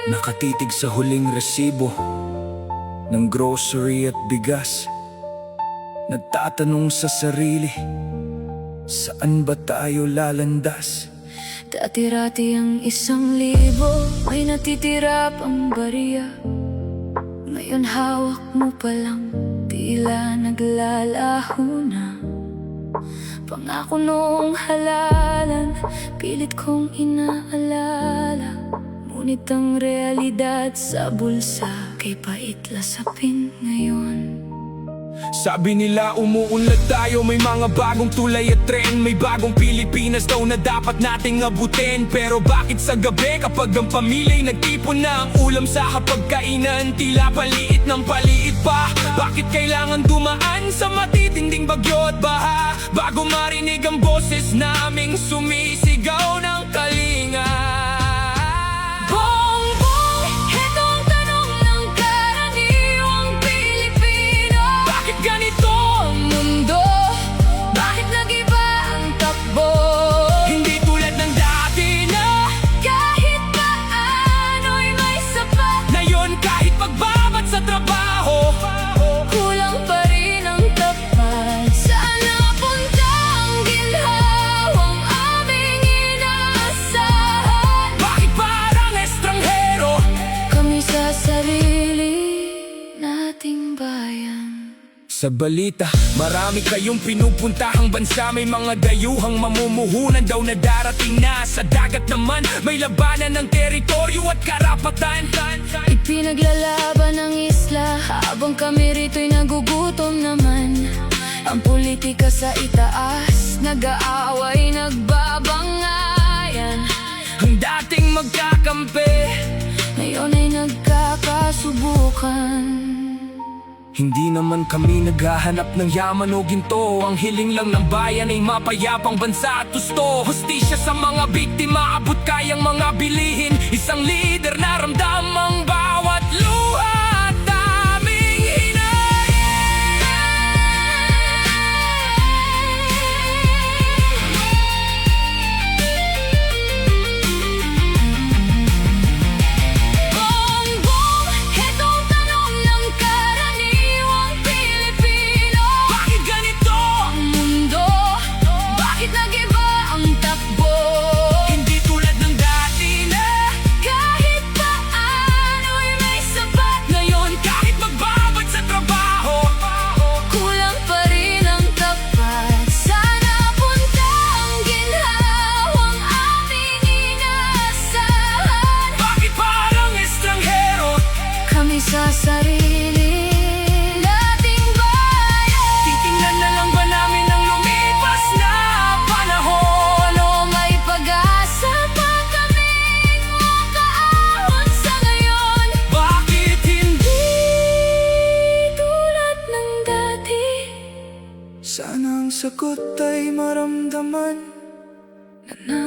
Nakatitig sa huling resibo ng grocery at bigas, nagtatanong sa sarili, saan ba tayo lalandas? Dati-rati ang 1,000, may natitira pang bariya. Ngayon hawak mo pa lang, tila naglalaho na. Pangako noong halalan, pilit kong inaalala. Ngunit ang realidad sa bulsa, kay pait lasapin ngayon. Sabi nila umuunlad tayo, may mga bagong tulay at tren, may bagong Pilipinas daw na dapat nating abutin. Pero bakit sa gabi kapag ang pamilya'y nagtipon na, ang ulam sa hapagkainan tila paliit ng paliit pa? Bakit kailangan dumaan sa matitinding bagyo at baha bago marinig ang boses naming sumisigaw ng kalinga? Sa balita, marami kayong pinupuntahang bansa, may mga dayuhang mamumuhunan daw na darating na. Sa dagat naman, may labanan ng teritoryo at karapatan. Ipinaglalaban ng isla, habang kami rito'y nagugutom naman. Ang politika sa itaas, nag-aaway, nagbabangayan. Ang dating magkakampi, ngayon ay nagkakasubukan. Hindi naman kami naghahanap ng yaman o ginto, ang hiling lang ng bayan ay mapayapang bansa at gusto. Hustisya sa mga biktima, abot kayang mga bilihin. Isang lider na ramdamang bawat luha at aming hinahin. Bongbong, hetong tanong ng karaniwang Pilipino. Bakit ganito Ang mundo, bakit nag-iba ang takbo? Hindi tulad ng dati na Kahit paano'y may sapat. ngayon kahit magbabad sa trabaho, Kulang pa rin ang tapat. Sana punta ang ginhawang aming inaasahan. bakit parang estranghero? Kami sa sarili nating bayan. Titingnan na lang ba namin ang lumipas na panahon? O may pag-asa pa kaming makaahon sa ngayon? Bakit hindi Tulad ng dati, sana ang sagot ay maramdaman? na